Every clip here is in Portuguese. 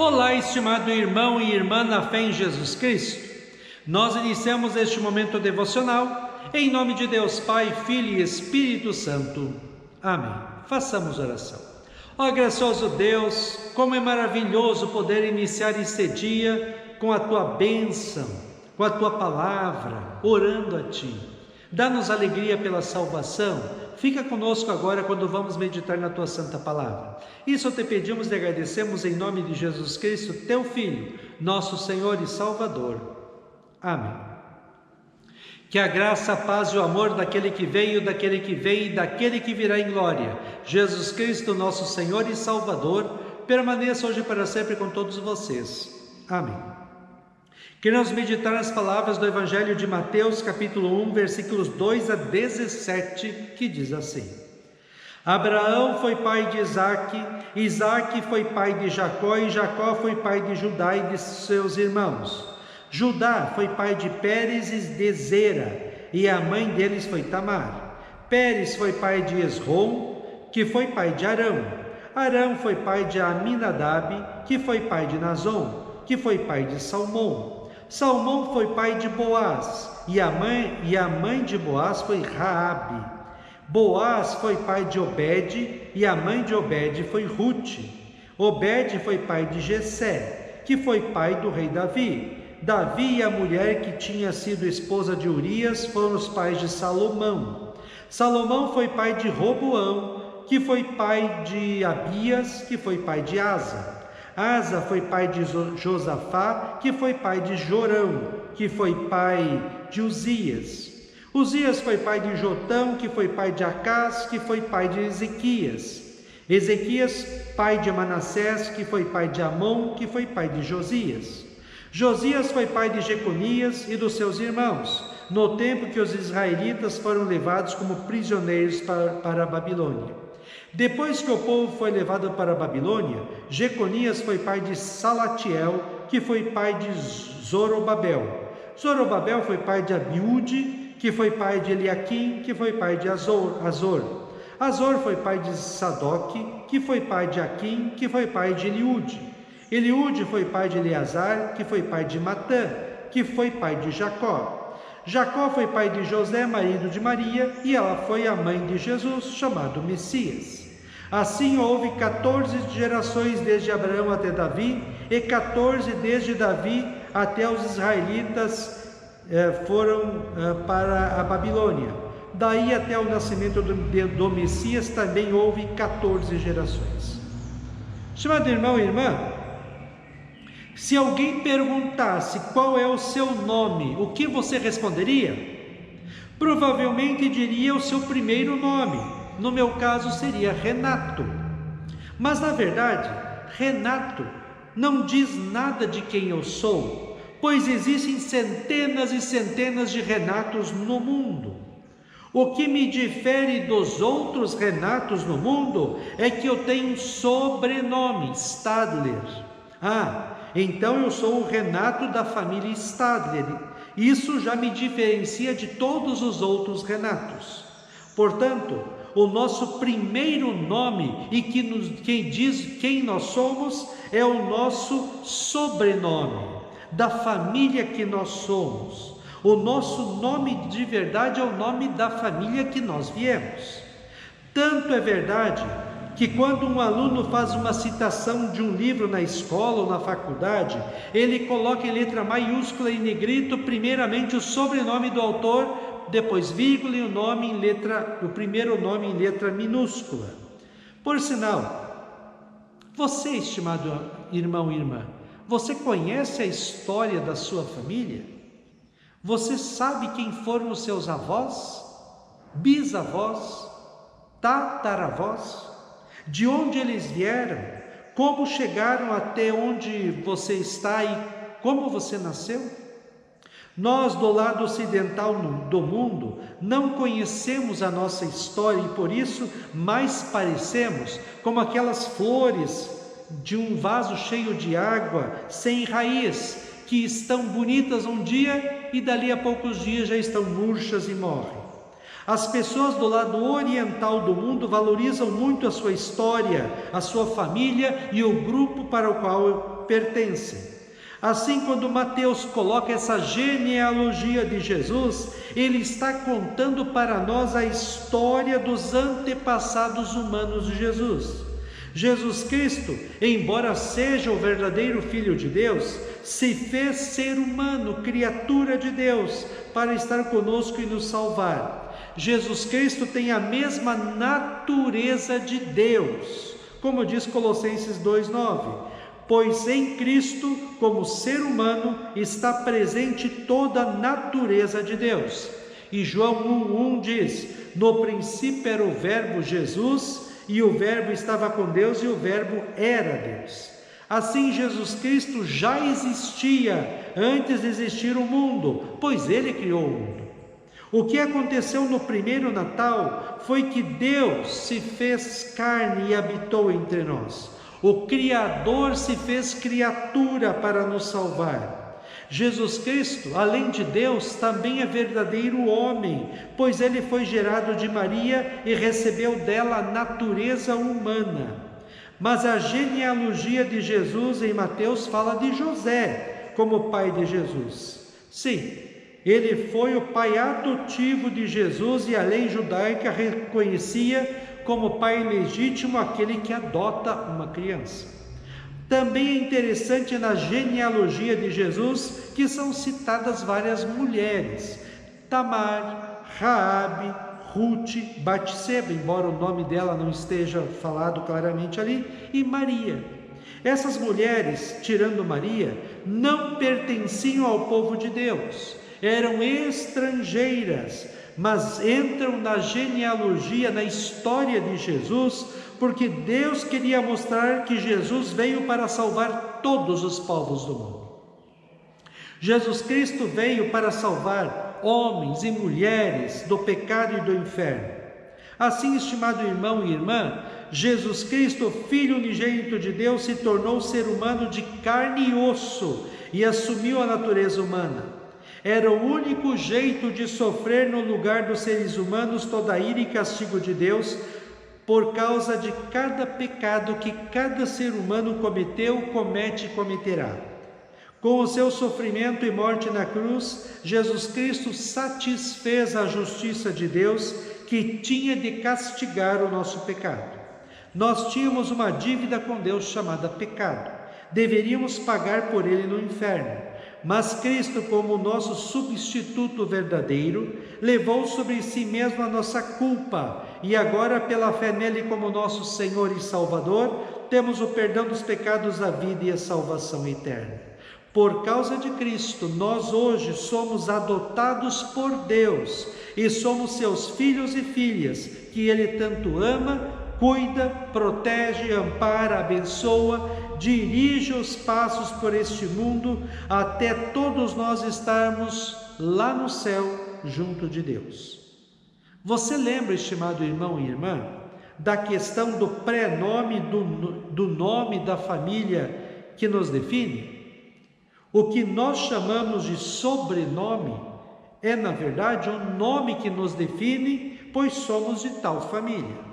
Olá, estimado irmão e irmã na fé em Jesus Cristo. Nós iniciamos este momento devocional em nome de Deus Pai, Filho e Espírito Santo. Amém. Façamos oração. Ó gracioso Deus, como é maravilhoso poder iniciar este dia com a Tua bênção, com a Tua palavra, orando a Ti. Dá-nos alegria pela salvação. Fica conosco agora quando vamos meditar na Tua Santa Palavra. Isso te pedimos e agradecemos em nome de Jesus Cristo, Teu Filho, nosso Senhor e Salvador. Amém. Que a graça, a paz e o amor daquele que veio, daquele que vem e daquele que virá em glória, Jesus Cristo, nosso Senhor e Salvador, permaneça hoje e para sempre com todos vocês. Amém. Queremos meditar nas palavras do Evangelho de Mateus, capítulo 1, versículos 2 a 17, que diz assim: Abraão foi pai de Isaque, Isaque foi pai de Jacó, e Jacó foi pai de Judá e de seus irmãos. Judá foi pai de Pérez e de Zera, e a mãe deles foi Tamar. Pérez foi pai de Esrom, que foi pai de Arão. Arão foi pai de Aminadab, que foi pai de Nazom, que foi pai de Salmão. Salmão foi pai de Boaz, e a mãe de Boaz foi Raabe. Boaz foi pai de Obed, e a mãe de Obed foi Rute. Obed foi pai de Jessé, que foi pai do rei Davi. Davi e a mulher que tinha sido esposa de Urias foram os pais de Salomão. Salomão foi pai de Roboão, que foi pai de Abias, que foi pai de Asa. Asa foi pai de Josafá, que foi pai de Jorão, que foi pai de Uzias. Uzias foi pai de Jotão, que foi pai de Acás, que foi pai de Ezequias. Ezequias, pai de Manassés, que foi pai de Amon, que foi pai de Josias. Josias foi pai de Jeconias e dos seus irmãos, no tempo que os israelitas foram levados como prisioneiros para a Babilônia. Depois que o povo foi levado para a Babilônia, Jeconias foi pai de Salatiel, que foi pai de Zorobabel. Zorobabel foi pai de Abiúde, que foi pai de Eliaquim, que foi pai de Azor. Azor foi pai de Sadoque, que foi pai de Aquim, que foi pai de Eliúde. Eliúde foi pai de Eleazar, que foi pai de Matã, que foi pai de Jacó. Jacó foi pai de José, marido de Maria, e ela foi a mãe de Jesus, chamado Messias. Assim houve 14 gerações desde Abraão até Davi, e 14 desde Davi até os israelitas foram para a Babilônia. Daí até o nascimento do Messias também houve 14 gerações. Estimado irmão e irmã, se alguém perguntasse qual é o seu nome, o que você responderia? Provavelmente diria o seu primeiro nome. No meu caso seria Renato. Mas na verdade, Renato não diz nada de quem eu sou, pois existem centenas e centenas de Renatos no mundo. O que me difere dos outros Renatos no mundo é que eu tenho um sobrenome, Stadler. Então eu sou o Renato da família Stadler. Isso já me diferencia de todos os outros Renatos. Portanto, o nosso primeiro nome e quem diz quem nós somos é o nosso sobrenome, da família que nós somos. O nosso nome de verdade é o nome da família que nós viemos. Tanto é verdade que quando um aluno faz uma citação de um livro na escola ou na faculdade, ele coloca em letra maiúscula e negrito, primeiramente o sobrenome do autor, depois vírgula e o primeiro nome em letra minúscula. Por sinal, você, estimado irmão e irmã, você conhece a história da sua família? Você sabe quem foram os seus avós, bisavós, tataravós? De onde eles vieram? Como chegaram até onde você está e como você nasceu? Nós, do lado ocidental do mundo, não conhecemos a nossa história e por isso mais parecemos como aquelas flores de um vaso cheio de água, sem raiz, que estão bonitas um dia e dali a poucos dias já estão murchas e morrem. As pessoas do lado oriental do mundo valorizam muito a sua história, a sua família e o grupo para o qual pertencem. Assim, quando Mateus coloca essa genealogia de Jesus, ele está contando para nós a história dos antepassados humanos de Jesus. Jesus Cristo, embora seja o verdadeiro Filho de Deus, se fez ser humano, criatura de Deus, para estar conosco e nos salvar. Jesus Cristo tem a mesma natureza de Deus, como diz Colossenses 2,9. Pois em Cristo, como ser humano, está presente toda a natureza de Deus. E João 1,1 diz: no princípio era o Verbo Jesus, e o Verbo estava com Deus, e o Verbo era Deus. Assim, Jesus Cristo já existia antes de existir o mundo, pois Ele criou o mundo. O que aconteceu no primeiro Natal foi que Deus se fez carne e habitou entre nós. O Criador se fez criatura para nos salvar. Jesus Cristo, além de Deus, também é verdadeiro homem, pois ele foi gerado de Maria e recebeu dela a natureza humana. Mas a genealogia de Jesus em Mateus fala de José como pai de Jesus. Sim, ele foi o pai adotivo de Jesus e a lei judaica reconhecia como pai legítimo aquele que adota uma criança. Também é interessante na genealogia de Jesus que são citadas várias mulheres: Tamar, Raabe, Ruth, Batseba, embora o nome dela não esteja falado claramente ali, e Maria. Essas mulheres, tirando Maria, não pertenciam ao povo de Deus, eram estrangeiras, mas entram na genealogia, na história de Jesus, porque Deus queria mostrar que Jesus veio para salvar todos os povos do mundo. Jesus Cristo veio para salvar homens e mulheres do pecado e do inferno. Assim, estimado irmão e irmã, Jesus Cristo, Filho unigênito de Deus, se tornou ser humano de carne e osso e assumiu a natureza humana. Era o único jeito de sofrer no lugar dos seres humanos toda a ira e castigo de Deus, por causa de cada pecado que cada ser humano cometeu, comete e cometerá. Com o seu sofrimento e morte na cruz, Jesus Cristo satisfez a justiça de Deus, que tinha de castigar o nosso pecado. Nós tínhamos uma dívida com Deus chamada pecado. Deveríamos pagar por ele no inferno. Mas Cristo, como nosso substituto verdadeiro, levou sobre si mesmo a nossa culpa, e agora, pela fé nele como nosso Senhor e Salvador, temos o perdão dos pecados, a vida e a salvação eterna. Por causa de Cristo, nós hoje somos adotados por Deus e somos seus filhos e filhas, que Ele tanto ama, cuida, protege, ampara, abençoa, dirige os passos por este mundo, até todos nós estarmos lá no céu, junto de Deus. Você lembra, estimado irmão e irmã, da questão do pré-nome, do nome da família que nos define? O que nós chamamos de sobrenome é, na verdade, um nome que nos define, pois somos de tal família.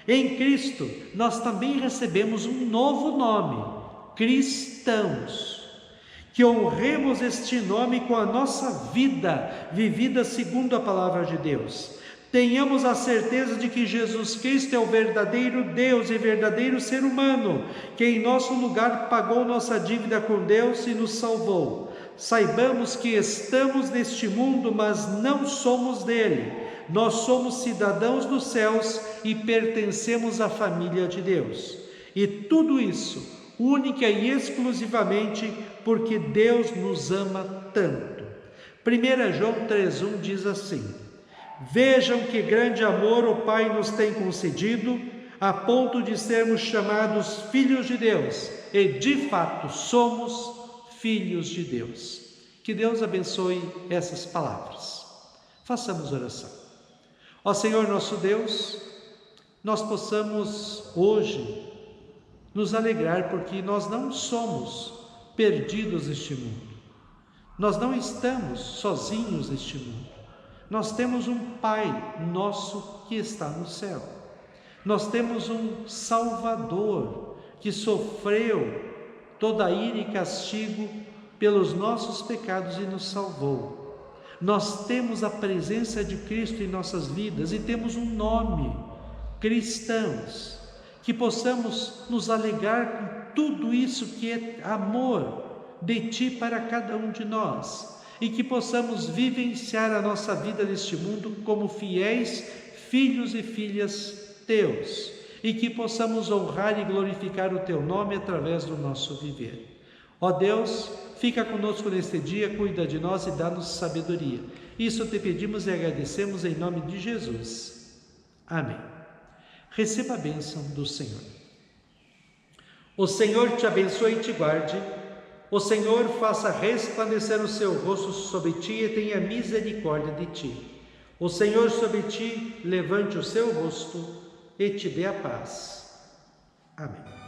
Em Cristo, nós também recebemos um novo nome, cristãos. Que honremos este nome com a nossa vida, vivida segundo a palavra de Deus. Tenhamos a certeza de que Jesus Cristo é o verdadeiro Deus e verdadeiro ser humano, que em nosso lugar pagou nossa dívida com Deus e nos salvou. Saibamos que estamos neste mundo, mas não somos dele. Nós somos cidadãos dos céus e pertencemos à família de Deus. E tudo isso, única e exclusivamente, porque Deus nos ama tanto. 1 João 3,1 diz assim: vejam que grande amor o Pai nos tem concedido, a ponto de sermos chamados filhos de Deus, e de fato somos filhos de Deus. Que Deus abençoe essas palavras. Façamos oração. Ó Senhor nosso Deus, nós possamos hoje nos alegrar porque nós não somos perdidos neste mundo. Nós não estamos sozinhos neste mundo. Nós temos um Pai nosso que está no céu. Nós temos um Salvador que sofreu toda ira e castigo pelos nossos pecados e nos salvou. Nós temos a presença de Cristo em nossas vidas e temos um nome, cristãos, que possamos nos alegrar com tudo isso que é amor de Ti para cada um de nós, e que possamos vivenciar a nossa vida neste mundo como fiéis filhos e filhas Teus, e que possamos honrar e glorificar o Teu nome através do nosso viver. Ó Deus, fica conosco neste dia, cuida de nós e dá-nos sabedoria. Isso te pedimos e agradecemos em nome de Jesus. Amém. Receba a bênção do Senhor. O Senhor te abençoe e te guarde. O Senhor faça resplandecer o seu rosto sobre ti e tenha misericórdia de ti. O Senhor sobre ti levante o seu rosto e te dê a paz. Amém.